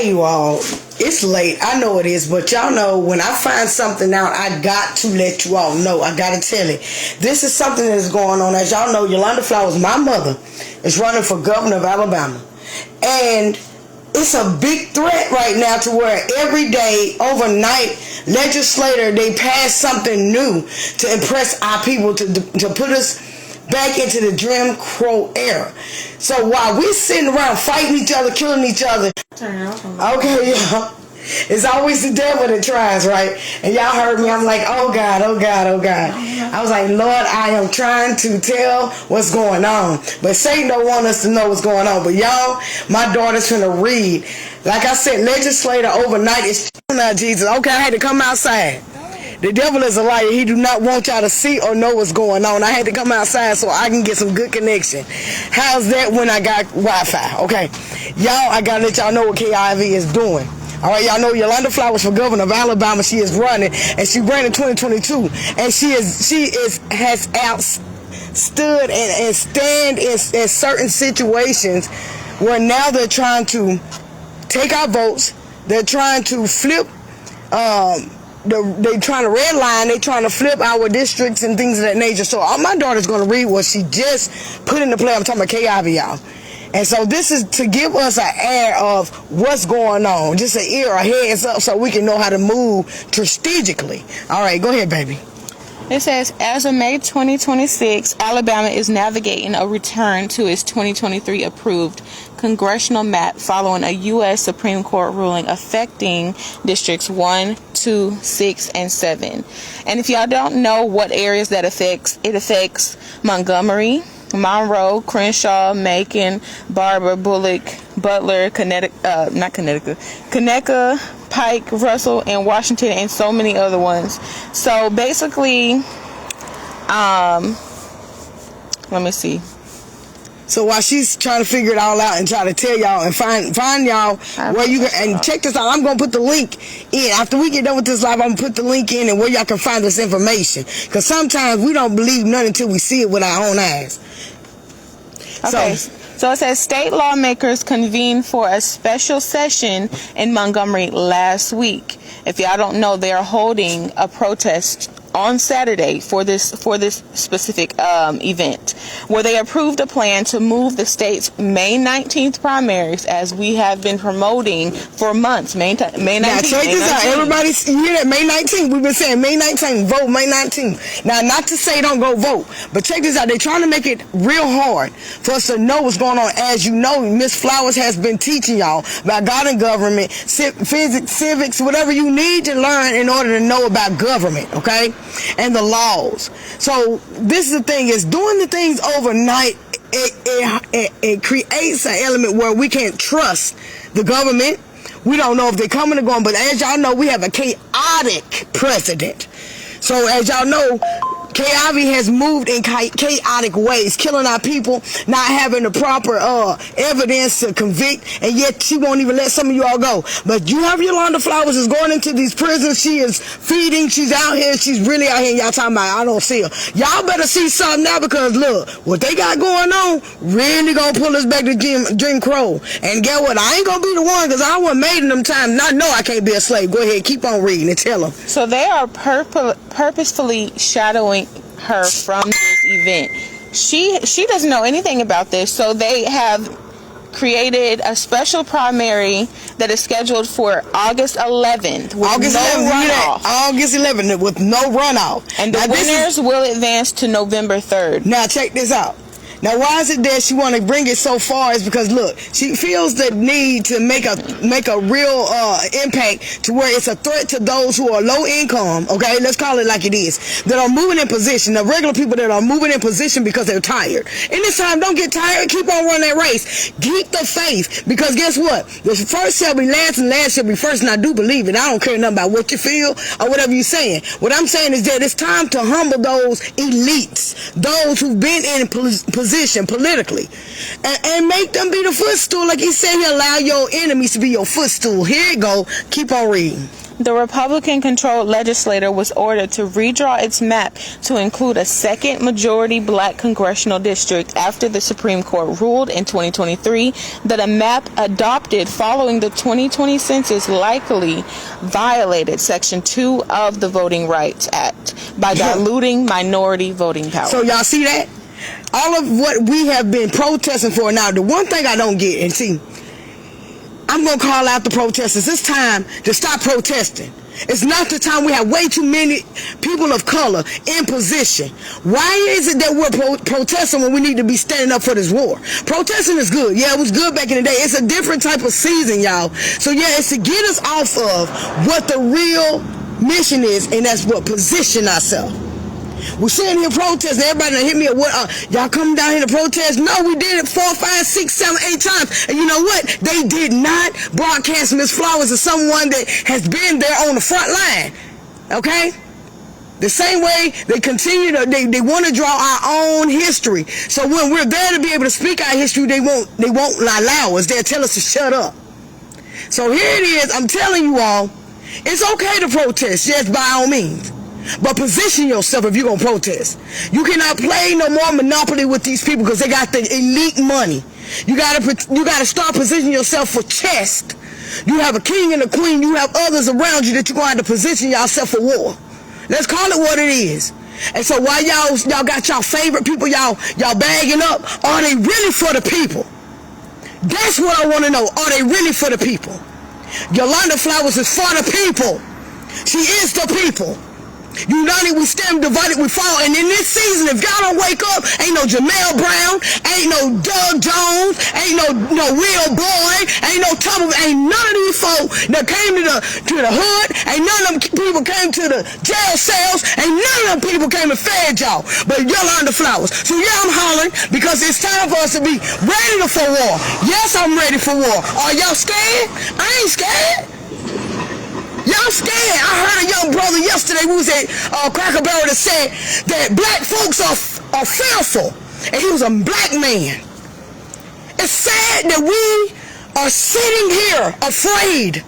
Okay, you all, it's late. I know it is, but y'all know when I find something out, I got to let you all know. I got to tell it. This is something that is going on. As y'all know, Yolanda Flowers, my mother, is running for governor of Alabama. And it's a big threat right now to where every day, overnight, legislator, they pass something new to impress our people, to put us back into the Jim Crow era. So while we're sitting around fighting each other, killing each other, okay, y'all, it's always the devil that tries, right? And y'all heard me, I'm like, oh God, oh God, oh God. I was like, Lord, I am trying to tell what's going on. But Satan don't want us to know what's going on. But y'all, my daughter's finna read. Like I said, legislator overnight is out Jesus. Okay, I had to come outside. The devil is a liar. He do not want y'all to see or know what's going on. I had to come outside so I can get some good connection. How's that when I got Wi-Fi? Okay. Y'all, I got to let y'all know what KIV is doing. All right, y'all know Yolanda Flowers for governor of Alabama. She is running, and she ran in 2022. And she has outstood and stand in certain situations where now they're trying to take our votes. They're trying to flip they trying to redline, they trying to flip our districts and things of that nature. So my daughter's going to read what she just put into play. I'm talking about KIV, y'all. And so this is to give us an air of what's going on, just an ear, a heads up, so we can know how to move strategically. All right, go ahead, baby. It says, as of May 2026, Alabama is navigating a return to its 2023 approved congressional map following a U.S. Supreme Court ruling affecting districts 1, 2, 6, and 7. And if y'all don't know what areas that affects, it affects Montgomery, Monroe, Crenshaw, Macon, Barber, Bullock, Butler, Conecuh, Pike, Russell, and Washington, and so many other ones. So basically, let me see. So while she's trying to figure it all out and try to tell y'all and find y'all where you can, and check this out, I'm gonna put the link in after we get done with this live. I'm gonna put the link in and where y'all can find this information, because sometimes we don't believe nothing until we see it with our own eyes. Okay. So it says state lawmakers convened for a special session in Montgomery last week. If y'all don't know, they are holding a protest on Saturday for this specific event, where they approved a plan to move the state's May 19th primaries, as we have been promoting for months. May 19th. Now check this out, everybody. You hear that? May 19th. We've been saying May 19th, vote May 19th. Now, not to say don't go vote, but check this out. They're trying to make it real hard for us to know what's going on. As you know, Miss Flowers has been teaching y'all about God and government, physics, civics, whatever you need to learn in order to know about government, okay? And the laws. So this is the thing, is doing the things overnight, it creates an element where we can't trust the government. We don't know if they're coming or going, but as y'all know, we have a chaotic president. So as y'all know, KIV has moved in chaotic ways, killing our people, not having the proper evidence to convict, and yet she won't even let some of you all go. But you have Yolanda Flowers is going into these prisons. She is feeding. She's out here. She's really out here. And y'all talking about, I don't see her. Y'all better see something now, because look, what they got going on really gonna pull us back to Jim Crow. And get what? I ain't gonna be the one, because I wasn't made in them times. And I know I can't be a slave. Go ahead, keep on reading and tell them. So they are purposefully shadowing her from this event. She doesn't know anything about this, so they have created a special primary that is scheduled for August 11th with August 11th, runoff. August 11th with no runoff. And the winners will advance to November 3rd. Now check this out. Now, why is it that she want to bring it so far? Is because, look, she feels the need to make a real impact to where it's a threat to those who are low income, okay? Let's call it like it is, that are moving in position, the regular people that are moving in position because they're tired. In this time, don't get tired. Keep on running that race. Keep the faith, because guess what? The first shall be last and last shall be first, and I do believe it. I don't care nothing about what you feel or whatever you're saying. What I'm saying is that it's time to humble those elites, those who've been in position politically, and make them be the footstool. Like he said, he allow your enemies to be your footstool. Here you go. Keep on reading. The Republican-controlled legislature was ordered to redraw its map to include a second majority black congressional district after the Supreme Court ruled in 2023 that a map adopted following the 2020 census likely violated Section 2 of the Voting Rights Act by diluting minority voting power. So y'all see that? All of what we have been protesting for now, the one thing I don't get, and see, I'm going to call out the protesters. It's time to stop protesting. It's not the time. We have way too many people of color in position. Why is it that we're protesting when we need to be standing up for this war? Protesting is good. Yeah, it was good back in the day. It's a different type of season, y'all. So yeah, it's to get us off of what the real mission is, and that's what position ourselves. We're sitting here protesting. Everybody done hit me up. What? Y'all coming down here to protest? No, we did it 4, 5, 6, 7, 8 times. And you know what? They did not broadcast Miss Flowers as someone that has been there on the front line. Okay? The same way they continue to, they want to draw our own history. So when we're there to be able to speak our history, they won't allow us. They'll tell us to shut up. So here it is. I'm telling you all, it's okay to protest. Yes, by all means. But position yourself if you're going to protest. You cannot play no more Monopoly with these people because they got the elite money. You got to start positioning yourself for chess. You have a king and a queen. You have others around you that you're going to have to position yourself for war. Let's call it what it is. And so while y'all got y'all favorite people, y'all bagging up, are they really for the people? That's what I want to know. Are they really for the people? Yolanda Flowers is for the people. She is the people. United we stand, divided we fall. And in this season, if y'all don't wake up, ain't no Jamel Brown, ain't no Doug Jones, ain't no Will Boy, ain't no ain't none of these folk that came to the hood, ain't none of them people came to the jail cells, ain't none of them people came and fed y'all, but Yolanda Flowers. So yeah, I'm hollering because it's time for us to be ready for war. Yes, I'm ready for war. Are y'all scared? I ain't scared. Y'all scared. I heard a young brother yesterday who was at Cracker Barrel that said that black folks are fearful. And he was a black man. It's sad that we are sitting here afraid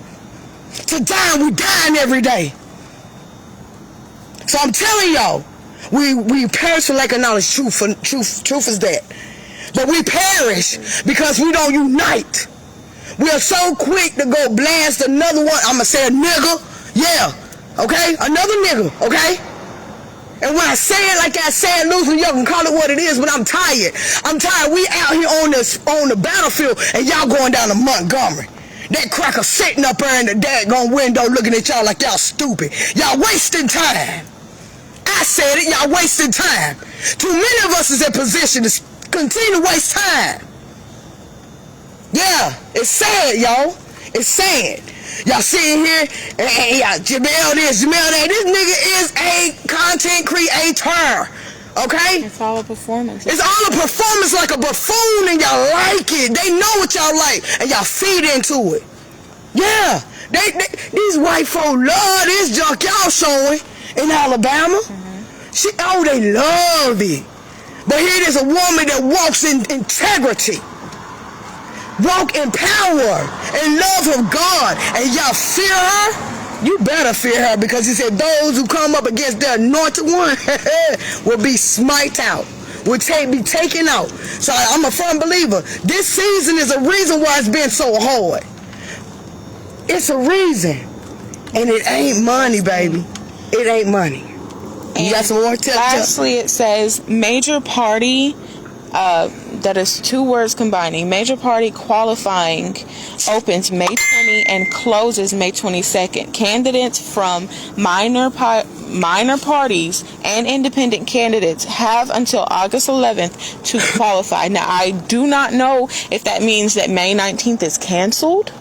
to die. We're dying every day. So I'm telling y'all, we perish for lack of knowledge. Truth is that. But we perish because we don't unite. We are so quick to go blast another one. I'm going to say a nigga. Yeah. Okay? Another nigga. Okay? And when I say it like I say it loosely, y'all can call it what it is, but I'm tired. I'm tired. We out here on the battlefield, and y'all going down to Montgomery. That cracker sitting up there in the daggone window looking at y'all like y'all stupid. Y'all wasting time. I said it. Y'all wasting time. Too many of us is in position to continue to waste time. Yeah, it's sad, y'all. It's sad. Y'all sitting here, and y'all, Jamel this, Jamel that. This nigga is a content creator. Okay? It's all a performance. It's all a performance like a buffoon, and y'all like it. They know what y'all like, and y'all feed into it. Yeah. These white folk love this junk y'all showing in Alabama. They love it. But here it is, a woman that walks in integrity. Walk in power and love of God, and y'all fear her. You better fear her, because he said those who come up against the anointed one will be smite out, will be taken out. So I'm a firm believer. This season is a reason why it's been so hard. It's a reason, and it ain't money, baby. It ain't money. You got some more? Lastly, it says major party. That is two words combining. Major party qualifying opens May 20 and closes May 22nd. Candidates from minor parties and independent candidates have until August 11th to qualify. Now, I do not know if that means that May 19th is canceled,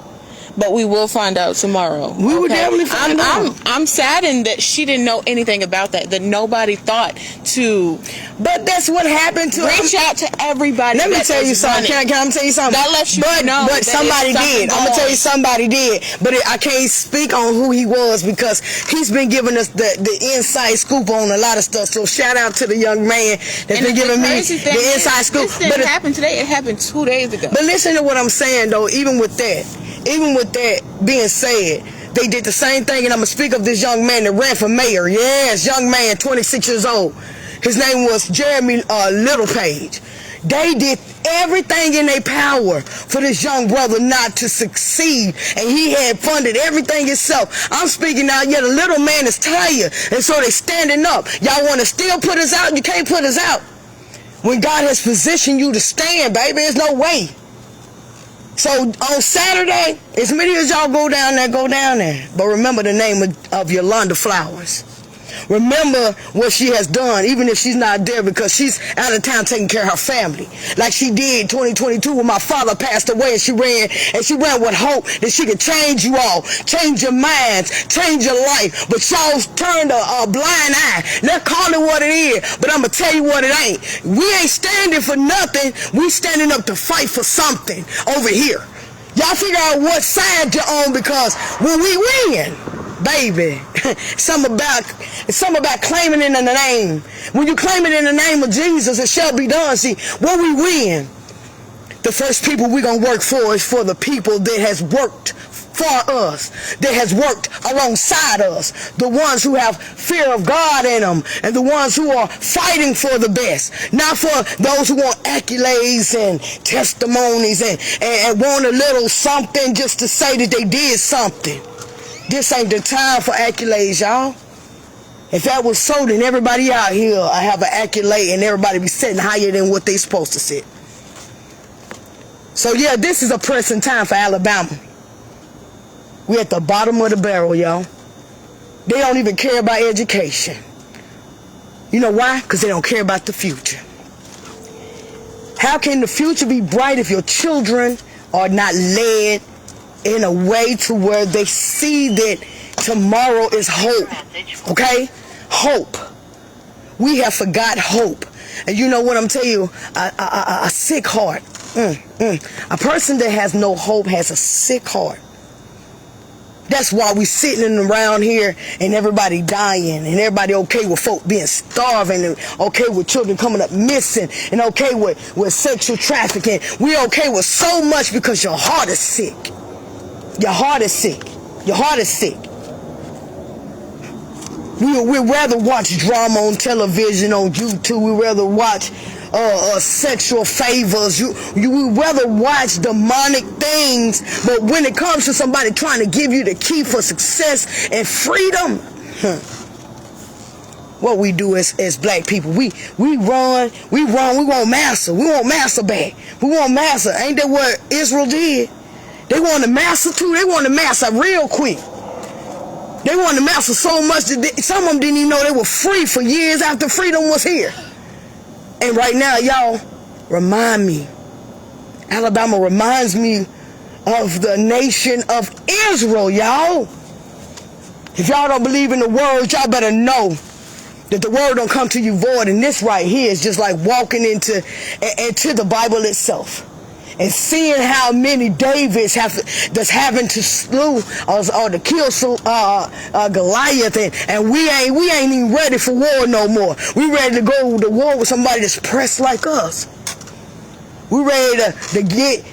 but we will find out tomorrow. We will definitely find out. I'm saddened that she didn't know anything about that nobody thought to. But that's what happened to reach out to everybody. Let me tell you something. Can I tell you something? That lets you know. But somebody did. I'm gonna tell you somebody did. But I can't speak on who he was, because he's been giving us the inside scoop on a lot of stuff. So shout out to the young man that's been giving me the inside scoop. This didn't happen today. It happened 2 days ago. But listen to what I'm saying though. Even with that being said, They did the same thing, and I'm going to speak of this young man that ran for mayor. Yes, young man, 26 years old. His name was Jeremy Littlepage. They did everything in their power for this young brother not to succeed, and he had funded everything himself. I'm speaking now, yeah, the little man is tired, and so they standing up. Y'all want to still put us out? You can't put us out. When God has positioned you to stand, baby, there's no way. So on Saturday, as many as y'all go down there, go down there. But remember the name of Yolanda Flowers. Remember what she has done, even if she's not there, because she's out of town taking care of her family. Like she did 2022 when my father passed away, and she ran with hope that she could change you all, change your minds, change your life. But y'all turned a blind eye. Let's call it what it is, but I'm going to tell you what it ain't. We ain't standing for nothing. We standing up to fight for something over here. Y'all figure out what side you're on, because when we win, baby, it's something about claiming it in the name. When you claim it in the name of Jesus, it shall be done. See, when we win, the first people we're going to work for is for the people that has worked for us, that has worked alongside us, the ones who have fear of God in them, and the ones who are fighting for the best, not for those who want accolades and testimonies and want a little something just to say that they did something. This ain't the time for accolades, y'all. If that was so, then everybody out here have an accolade and everybody be sitting higher than what they supposed to sit. So yeah, this is a pressing time for Alabama. We're at the bottom of the barrel, y'all. They don't even care about education. You know why? Because they don't care about the future. How can the future be bright if your children are not led in a way to where they see that tomorrow is hope? Okay? Hope. We have forgot hope. And you know what I'm telling you? A sick heart. A person that has no hope has a sick heart. That's why we sitting around here and everybody dying, and everybody okay with folk being starving, and okay with children coming up missing, and okay with sexual trafficking. We okay with so much because your heart is sick. Your heart is sick. Your heart is sick. We'd rather watch drama on television, on YouTube. We'd rather watch sexual favors. You would rather watch demonic things. But when it comes to somebody trying to give you the key for success and freedom, what we do as black people, we run, we want massa. We want massa back. We want massa. Ain't that what Israel did? They wanted massa too. They wanted massa real quick. They wanted massa so much that some of them didn't even know they were free for years after freedom was here. And right now, y'all, remind me. Alabama reminds me of the nation of Israel, y'all. If y'all don't believe in the word, y'all better know that the word don't come to you void. And this right here is just like walking into the Bible itself and seeing how many Davids that's having to slew or to kill Goliath, and we ain't even ready for war no more. We ready to go to war with somebody that's pressed like us. We ready to get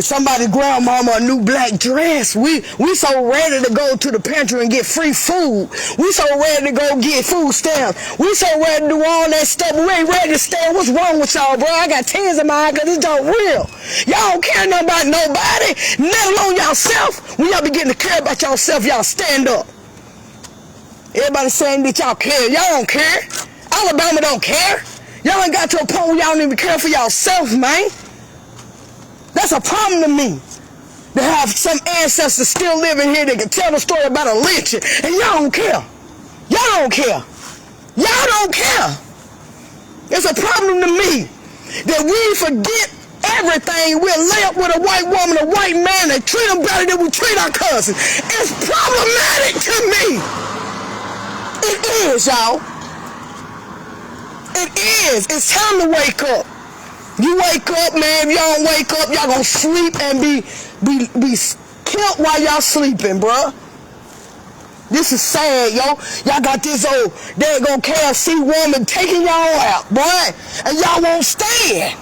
somebody's grandmama a new black dress. We so ready to go to the pantry and get free food. We so ready to go get food stamps. We so ready to do all that stuff, but we ain't ready to stand. What's wrong with y'all, bro? I got tears in my eye because it's all real. Y'all don't care nothing about nobody, let alone y'allself. When y'all begin to care about y'allself, y'all stand up. Everybody saying that y'all care. Y'all don't care. Alabama don't care. Y'all ain't got to a point where y'all don't even care for y'allself, man. That's a problem to me. To have some ancestors still living here that can tell the story about a lynching, and y'all don't care. Y'all don't care. Y'all don't care. It's a problem to me that we forget everything. We'll lay up with a white woman, a white man, and treat them better than we treat our cousins. It's problematic to me. It is, y'all. It is. It's time to wake up. You wake up, man. If y'all don't wake up, y'all gonna sleep and be killed while y'all sleeping, bruh. This is sad, yo. Y'all got this old daggone KFC woman taking y'all out, boy, and y'all won't stand.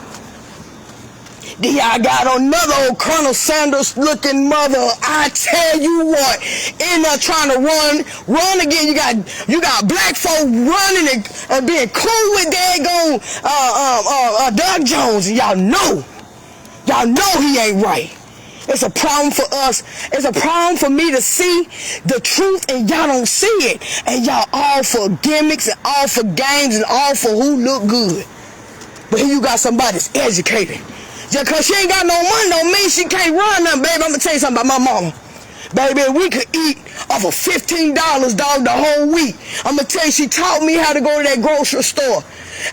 Then y'all got another old Colonel Sanders looking mother. I tell you what, in there trying to run again. You got black folk running and being cool with daggone Doug Jones, and y'all know he ain't right. It's a problem for us. It's a problem for me to see the truth and y'all don't see it. And y'all all for gimmicks and all for games and all for who look good. But here you got somebody that's educated. Just because she ain't got no money don't mean she can't run nothing, baby. I'm going to tell you something about my mama. Baby, we could eat off of $15, dog, the whole week. I'm going to tell you, she taught me how to go to that grocery store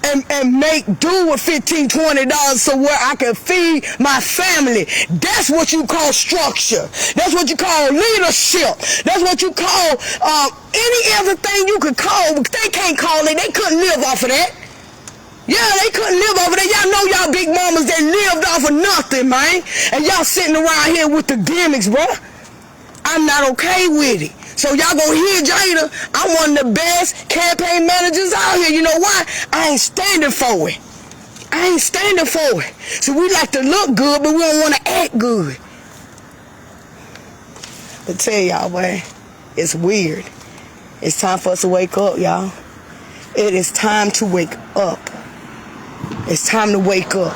and make do with $15, $20 so where I can feed my family. That's what you call structure. That's what you call leadership. That's what you call any other thing you could call. They can't call it. They couldn't live off of that. Yeah, they couldn't live off of that. Y'all know y'all big mamas that lived off of nothing, man. And y'all sitting around here with the gimmicks, bro. I'm not okay with it. So y'all gonna hear Jada, I'm one of the best campaign managers out here. You know why? I ain't standing for it. I ain't standing for it. So we like to look good, but we don't want to act good. But tell y'all, man, it's weird. It's time for us to wake up, y'all. It is time to wake up. It's time to wake up.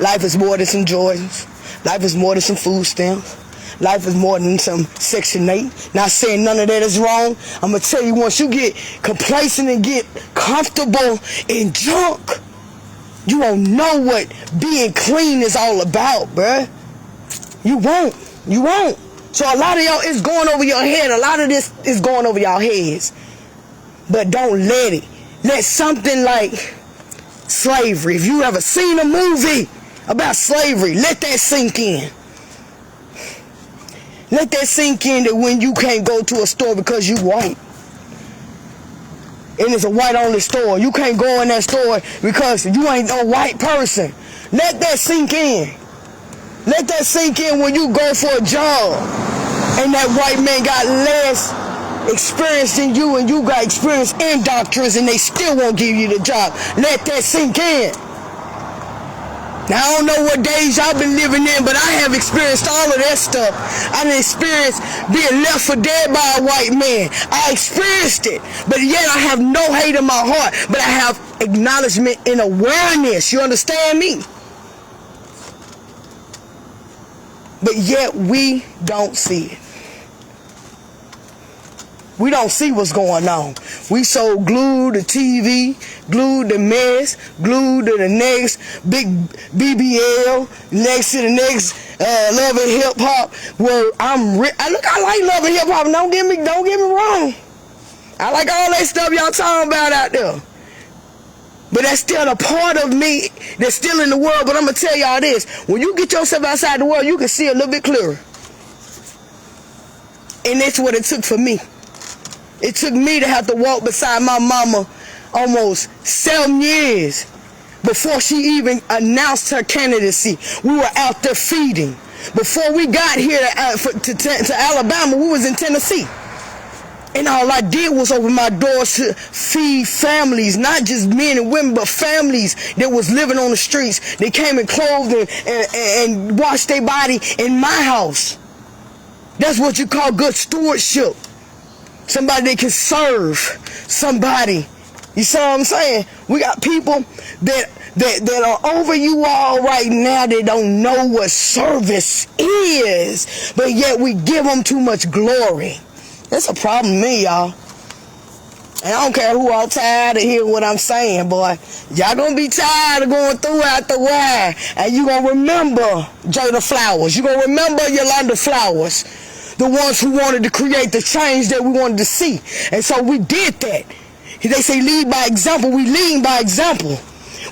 Life is more than some Jordans. Life is more than some food stamps. Life is more than some Section 8. Not saying none of that is wrong. I'm going to tell you, once you get complacent and get comfortable in junk, you won't know what being clean is all about, bruh. You won't. You won't. So a lot of y'all, it's going over your head. A lot of this is going over y'all heads. But don't let it. Let something like slavery. If you ever seen a movie about slavery, let that sink in. Let that sink in that when you can't go to a store because you white. And it's a white-only store. You can't go in that store because you ain't a white person. Let that sink in. Let that sink in when you go for a job and that white man got less experience than you and you got experience in doctors and they still won't give you the job. Let that sink in. Now, I don't know what days y'all been living in, but I have experienced all of that stuff. I done experienced being left for dead by a white man. I experienced it, but yet I have no hate in my heart, but I have acknowledgement and awareness. You understand me? But yet we don't see it. We don't see what's going on. We so glued to TV, glued to mess, glued to the next big BBL, next to the next Love and Hip Hop. Where I like Love and Hip Hop. Don't get me wrong. I like all that stuff y'all talking about out there. But that's still a part of me that's still in the world. But I'm gonna tell y'all this: when you get yourself outside the world, you can see a little bit clearer. And that's what it took for me. It took me to have to walk beside my mama almost 7 years before she even announced her candidacy. We were out there feeding. Before we got here to Alabama, we was in Tennessee. And all I did was open my doors to feed families, not just men and women, but families that was living on the streets. They came and clothed and washed their body in my house. That's what you call good stewardship. Somebody that can serve somebody. You see what I'm saying? We got people that are over you all right now that don't know what service is, but yet we give them too much glory. That's a problem with me, y'all. And I don't care who all tired of hearing what I'm saying, boy. Y'all gonna be tired of going through out the wire. And you gonna remember Jada Flowers. You gonna remember Yolanda Flowers. The ones who wanted to create the change that we wanted to see. And so we did that. They say lead by example. We lead by example.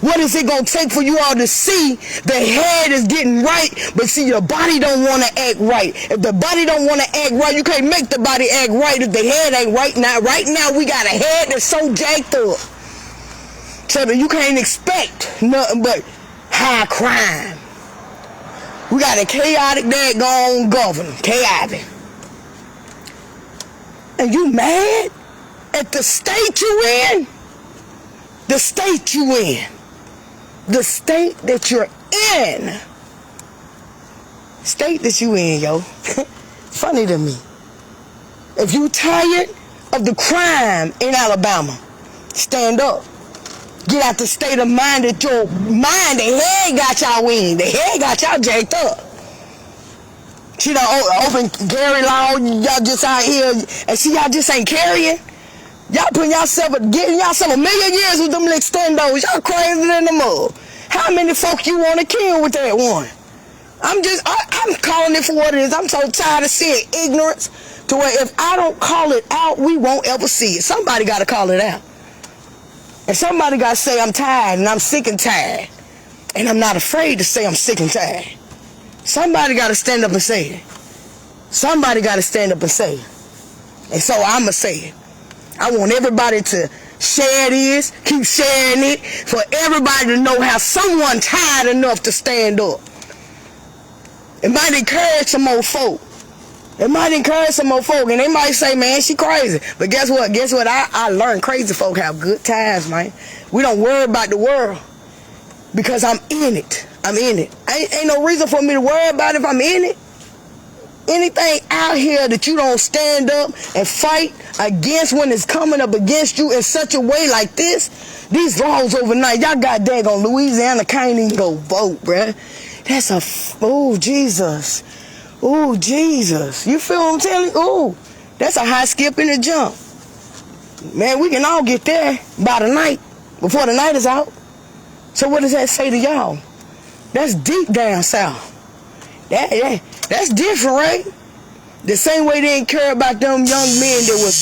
What is it going to take for you all to see the head is getting right, but see your body don't want to act right? If the body don't want to act right, you can't make the body act right if the head ain't right. Now, right now, we got a head that's so jacked up. So that you can't expect nothing but high crime. We got a chaotic daggone governor. Chaotic. And you mad at the state you in? The state you in. The state that you're in. state that you in, yo. Funny to me. If you tired of the crime in Alabama, stand up. Get out the state of mind that your mind, the head got y'all in. The head got y'all jacked up. See the open carry law, y'all just out here, and see y'all just ain't carrying. Y'all putting getting yourself a million years with them extendos. Y'all crazy than the mud. How many folk you want to kill with that one? I'm calling it for what it is. I'm so tired of seeing ignorance to where if I don't call it out, we won't ever see it. Somebody got to call it out. And somebody got to say, I'm tired and I'm sick and tired. And I'm not afraid to say I'm sick and tired. Somebody got to stand up and say it. Somebody got to stand up and say it. And so I'm going to say it. I want everybody to share this, keep sharing it, for everybody to know how someone tired enough to stand up. It might encourage some more folk. It might encourage some more folk, and they might say, man, she crazy. But guess what? I learned crazy folk have good times, man. We don't worry about the world because I'm in it. I'm in it. Ain't no reason for me to worry about if I'm in it. Anything out here that you don't stand up and fight against when it's coming up against you in such a way like this, these laws overnight, y'all got daggone Louisiana can't even go vote, bruh. That's oh, Jesus. Oh, Jesus. You feel what I'm telling you? Oh, that's a high skip and a jump. Man, we can all get there by the night, before the night is out. So what does that say to y'all? That's deep down south. That's different, right? The same way they didn't care about them young men that was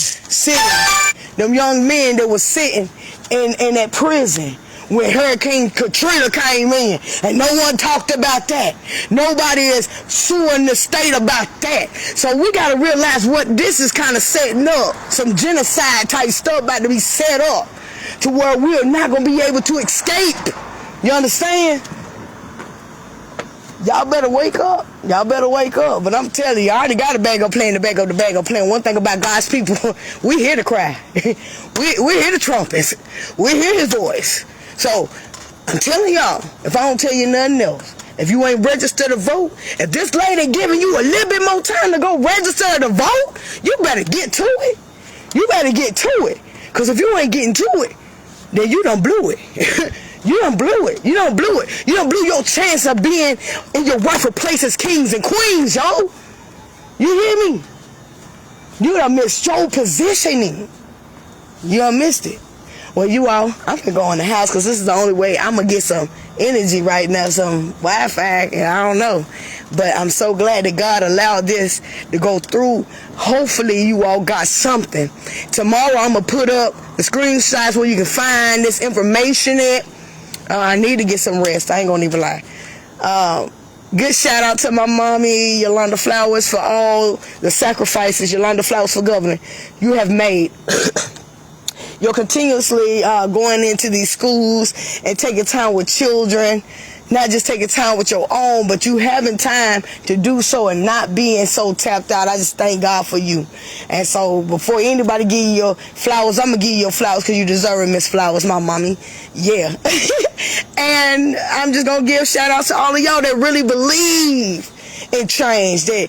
sitting in that prison when Hurricane Katrina came in, and no one talked about that. Nobody is suing the state about that. So we got to realize what this is kind of setting up. Some genocide type stuff about to be set up to where we're not going to be able to escape. You understand? Y'all better wake up. Y'all better wake up. But I'm telling you, I already got a bag of plan, the bag of plan. One thing about God's people, we hear the cry. we hear the trumpets. We hear his voice. So I'm telling y'all, if I don't tell you nothing else, if you ain't registered to vote, if this lady giving you a little bit more time to go register to vote, you better get to it. You better get to it. Because if you ain't getting to it, then you done blew it. You done blew it. You done blew it. You done blew your chance of being in your rightful place as kings and queens, yo. You hear me? You done missed your positioning. You done missed it. Well, you all, I'm going to go in the house because this is the only way I'm going to get some energy right now, some Wi-Fi, and I don't know. But I'm so glad that God allowed this to go through. Hopefully you all got something. Tomorrow I'm going to put up the screenshots where you can find this information at. I need to get some rest. I ain't going to even lie. Good shout out to my mommy, Yolanda Flowers, for all the sacrifices, Yolanda Flowers for governor, you have made. You're continuously going into these schools and taking time with children, not just taking time with your own, but you having time to do so and not being so tapped out. I just thank God for you. And so before anybody give you your flowers, I'm going to give you your flowers because you deserve it, Miss Flowers, my mommy. Yeah. And I'm just going to give shout out to all of y'all that really believe in change, that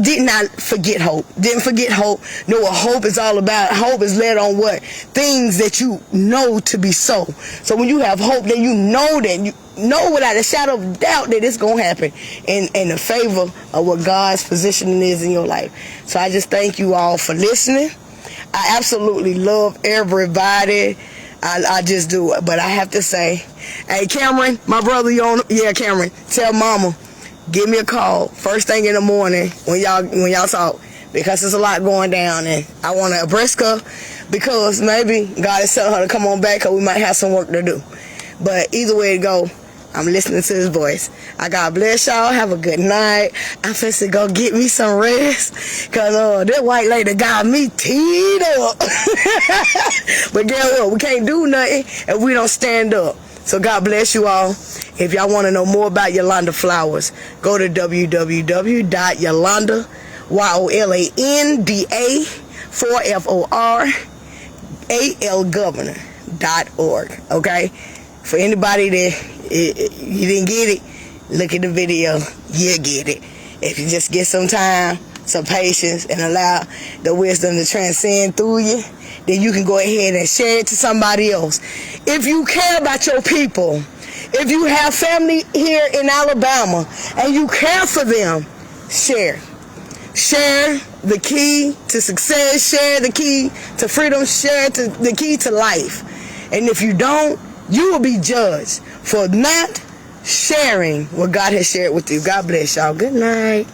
did not forget hope. Didn't forget hope. Know what hope is all about. Hope is led on what? Things that you know to be so. So when you have hope, then you know that you know without a shadow of doubt that it's going to happen in the favor of what God's positioning is in your life. So I just thank you all for listening. I absolutely love everybody. I just do it. But I have to say, hey, Cameron, my brother, yeah, Cameron, tell mama, give me a call first thing in the morning when y'all talk, because there's a lot going down and I want to abreast her, because maybe God is telling her to come on back because we might have some work to do. But either way it go, I'm listening to his voice. I God bless y'all. Have a good night. I'm supposed to go get me some rest because that white lady got me teed up. But guess what? We can't do nothing if we don't stand up. So God bless you all. If y'all want to know more about Yolanda Flowers, go to www.yolanda, YOLANDA 4FORAL governor.org. Okay? For anybody that you didn't get it, look at the video. You'll get it. If you just get some time, some patience, and allow the wisdom to transcend through you, then you can go ahead and share it to somebody else. If you care about your people, if you have family here in Alabama and you care for them, share. Share the key to success, share the key to freedom, share the key to life. And if you don't, you will be judged for not sharing what God has shared with you. God bless y'all. Good night.